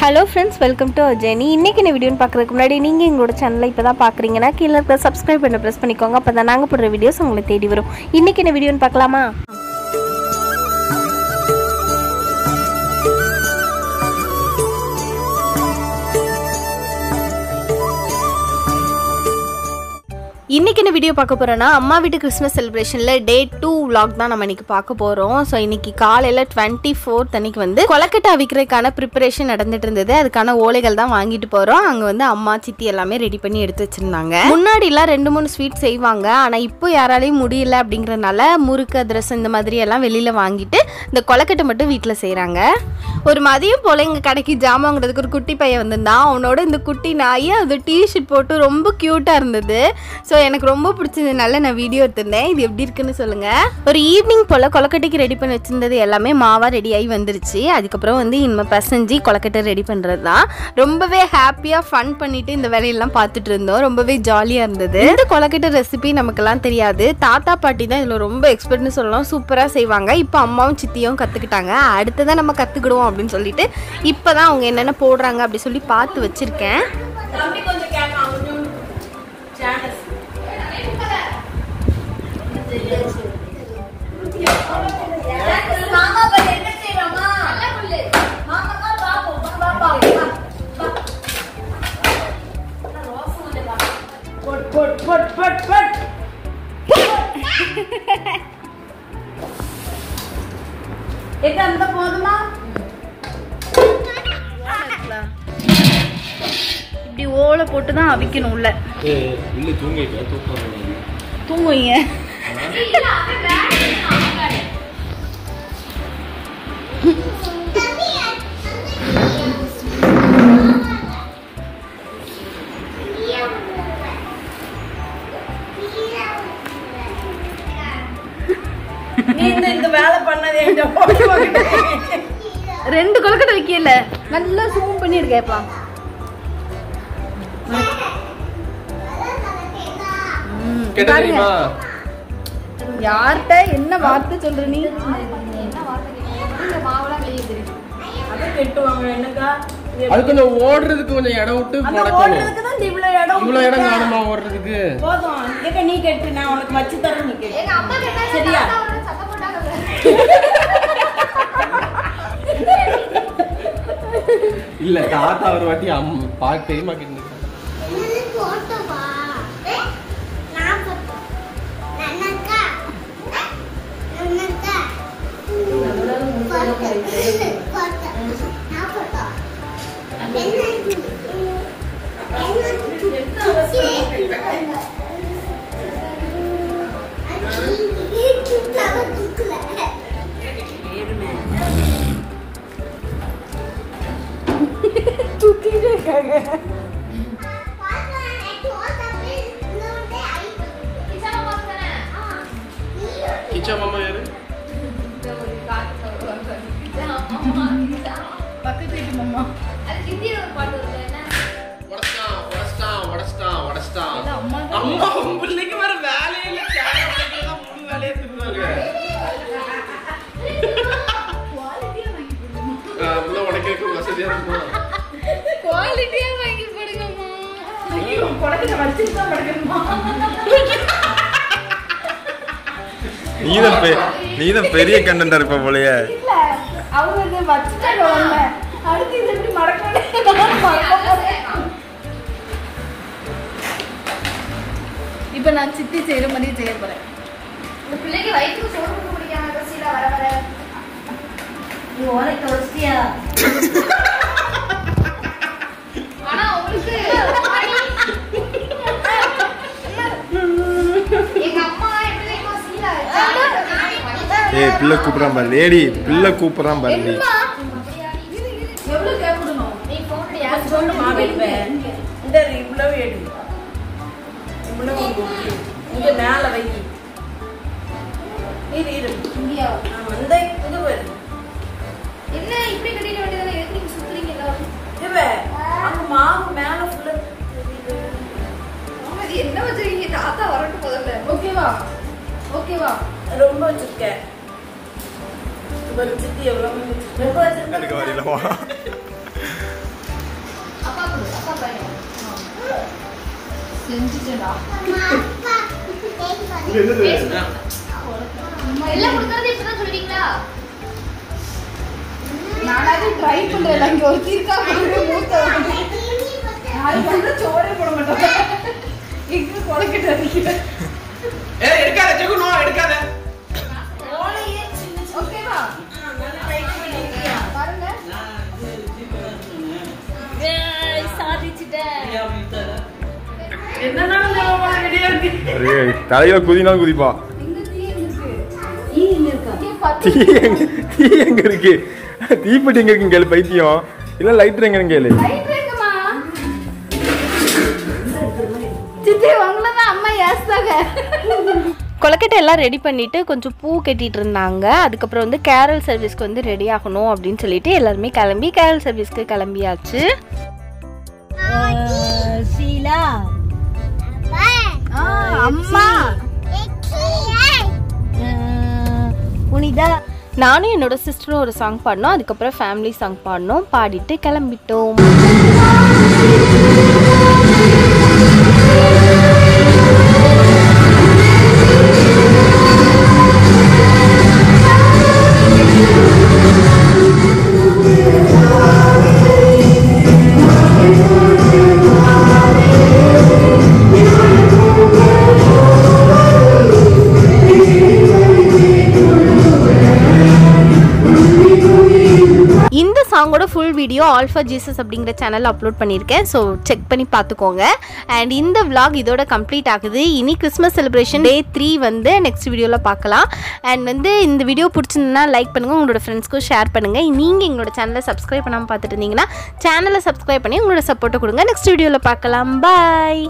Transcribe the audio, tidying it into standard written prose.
Hello friends, welcome to our journey. இன்னைக்கு இந்த வீடியோன்னு பார்க்கறதுக்கு முன்னாடி நீங்க எங்களோட சேனலை இப்பதான் பார்க்கறீங்கன்னா கீழ இருக்க subscribe பட்டனை பிரஸ் பண்ணிக்கோங்க. அப்பதான் நாங்க போடுற வீடியோஸ் உங்களுக்கு தேடி வரும். இன்னைக்கு இந்த வீடியோன்னு பார்க்கலாமா? இன்னைக்கு இந்த வீடியோ பார்க்க போறோம்னா அம்மா வீட்டு கிறிஸ்மஸ் செலிப்ரேஷன்ல டே 2 vlog தான் நம்ம இன்னைக்கு பார்க்க போறோம். ஸோ இன்னைக்கு காலையில 24th அன்னைக்கு வந்து கொலக்கட்டை அவிக்கிறதுக்கான ப்ரிப்பரேஷன் நடந்துட்டு இருந்தது. அதுக்கான ஓலைகள் தான் வாங்கிட்டு போறோம். அங்க வந்து அம்மா சித்தி எல்லாமே ரெடி பண்ணி எடுத்து வச்சிருந்தாங்க. முன்னாடி எல்லாம் 2-3 ஸ்வீட் செய்வாங்க. ஆனா இப்போ யாராலையும் முடியல அப்படிங்கறதுனால முறுக்கு அதிரசம் இந்த மாதிரி எல்லாம் வெளியில வாங்கிட்டு இந்த கொலக்கட்டை மட்டும் வீட்டுல செய்யறாங்க. ஒரு மதியம் போல எங்க கடைக்கு ஜாமான் வாங்குறதுக்கு ஒரு குட்டி பையன் வந்திருந்தான். அவனோட இந்த குட்டி நாய் அது டிஷர்ட் போட்டு ரொம்ப கியூட்டா இருந்தது. ஸோ எனக்கு ரொம்ப பிடிச்சதுனால நான் வீடியோ எடுத்திருந்தேன். இது எப்படி இருக்குன்னு சொல்லுங்க. ஒரு ஈவினிங் போல கொலக்கட்டைக்கு ரெடி பண்ணி வச்சிருந்தது எல்லாமே மாவா ரெடி ஆகி வந்துருச்சு. அதுக்கப்புறம் வந்து இனிமே பசஞ்சு கொலக்கட்டை ரெடி பண்றது தான். ரொம்பவே ஹாப்பியா ஃபன் பண்ணிட்டு இந்த வேலையெல்லாம் பார்த்துட்டு இருந்தோம். ரொம்பவே ஜாலியா இருந்தது. இந்த கொலக்கட்டை ரெசிபி நமக்கெல்லாம் தெரியாது. தாத்தா பாட்டி தான் இதுல ரொம்ப எக்ஸ்பர்ட்னு சொல்லலாம். சூப்பரா செய்வாங்க. இப்போ அம்மாவும் சித்தியும் கத்துக்கிட்டாங்க. அடுத்ததான் நம்ம கத்துக்கிடுவோம் அப்படின்னு சொல்லிட்டு இப்பதான் அவங்க என்னென்ன போடுறாங்க அப்படி சொல்லி பார்த்து வச்சிருக்கேன். இப்படி ஓலை போட்டுதான் அவிக்கணும் உள்ள. தூங்குவீங்க. ரெண்டு கொலக்கட்டை வைக்கல நல்லா சூம் பண்ணி இருக்கேப்பா. யார்கிட்ட என்ன வார்த்தை சொல்ற நீ? அதுக்கு ஓடுறதுக்கு கொஞ்சம் இடம் விட்டு இவ்வளவு இடம் காணுமா ஓடுறதுக்கு? போதும் நீ கேட்டு நான் உனக்கு வச்சு தரேன். நீ கேட்டு சரியா? இல்ல தாத்தா ஒரு வாட்டி பாக்க தெரியுமா கேட்டு கிச்சா மாமா யாரு? பக்கத்து வீட்டு மாமா. அம்மா பிள்ளைக்கு வேற வேலையே இல்ல. மூணு வேலையை தின்னுவாங்க. உடைக்கிறதுக்கு வசதியா இருக்கும். குவாலிட்டியா வாங்கி போடுங்கம்மா. நீதான் பெரிய கண்டென்ட் இருப்ப போலயே. இப்ப நான் சித்தி செய்யற மாதிரி செய்ய போறேன். இந்த பிள்ளைக்கு வயிற்றுக்கு சோறு கொடுக்க முடியாம கசில வர வர நீ ஓலைக்கு வச்சியா? ஆனா உங்களுக்கு எங்க அம்மா எப்படி சீலா ஏய் பிள்ளை கூப்பிடுறான் பாரு. ஏடி பிள்ளை கூப்பிடுறான் பாரு. எவ்வளவு கேட்கணும்? நீ போன் யார் சொல்லு மாவேல்வே. இந்த இவ்வளவு எடு. இவ்வளவு இங்க மேல வை. இரு இங்கயா? இந்த இது வரு. என்ன இப்படி கட்டிட வேண்டியதானே? எதுக்கு நீங்க சுத்துறீங்க எல்லாரும்? இவே அங்க மாவு மேல ஃபுல்லா இது என்ன வச்சிருக்கீங்க? தாத்தா வரட்டும் முதல்ல. ஓகேவா? ஓகேவா? ரொம்ப வச்சிருக்கேன். வச்சிட்டு எவ்வளவு எனக்கு வரலமா செஞ்சுட்டேடா. எல்லாம் கொடுக்கறது இப்பதான் சொல்லுவீங்களா? நானாவது ட்ரை பண்றேன். இங்க ஒரு தீர்க்கா மூத்த நாளைக்கு வந்து சோறே போட மாட்டோம். இங்க கொலைக்கிட்டு இருக்கீங்க. எடுக்காத ஜெகு, நோ எடுக்காத. ஓகேவா? பாருங்க. என்னன்னாலும் நம்ம ரெடியா இருக்கு. தலையில குதினாலும் குதிப்பா. தீ எங்க இருக்கு? தீப்பெட்டி எங்க இருக்குன்னு கேளு பைத்தியம். இல்ல லைட்டர் எங்கன்னு கேளு. சித்தி உங்களதான் அம்மா ஏசுதாங்க. கொலக்கட்டை எல்லாம் ரெடி பண்ணிட்டு கொஞ்சம் பூ கட்டிட்டு இருந்தாங்க. அதுக்கப்புறம் வந்து கேரல் சர்வீஸ்க்கு வந்து ரெடி ஆகணும் அப்படின்னு சொல்லிட்டு எல்லாருமே கிளம்பி கேரல் சர்வீஸ்க்கு கிளம்பியாச்சு. ஷீலா அம்மா புனிதா நானும் என்னோட சிஸ்டரும் ஒரு சாங் பாடினோம். அதுக்கப்புறம் ஃபேமிலி சாங் பாடினோம். பாடிட்டு கிளம்பிட்டோம். இந்த சாங்கோட full video all for Jesus அப்படிங்கிற சேனல் அப்லோட் பண்ணியிருக்கேன். ஸோ செக் பண்ணி பார்த்துக்கோங்க. அண்ட் இந்த vlog இதோட கம்ப்ளீட் ஆகுது. இனி கிறிஸ்மஸ் செலிப்ரேஷன் டே 3 வந்து நெக்ஸ்ட் வீடியோவில் பார்க்கலாம். அண்ட் வந்து இந்த வீடியோ பிடிச்சிருந்தா லைக் பண்ணுங்கள், உங்களோட ஃப்ரெண்ட்ஸ்க்கும் ஷேர் பண்ணுங்கள். நீங்கள் எங்களோட சேனலை சப்ஸ்கிரைப் பண்ணாமல் பார்த்துட்டு இருந்தீங்கன்னா சேனலை சப்ஸ்கிரைப் பண்ணி உங்களோட சப்போர்ட்டை கொடுங்க. நெக்ஸ்ட் வீடியோவில் பார்க்கலாம். பாய்.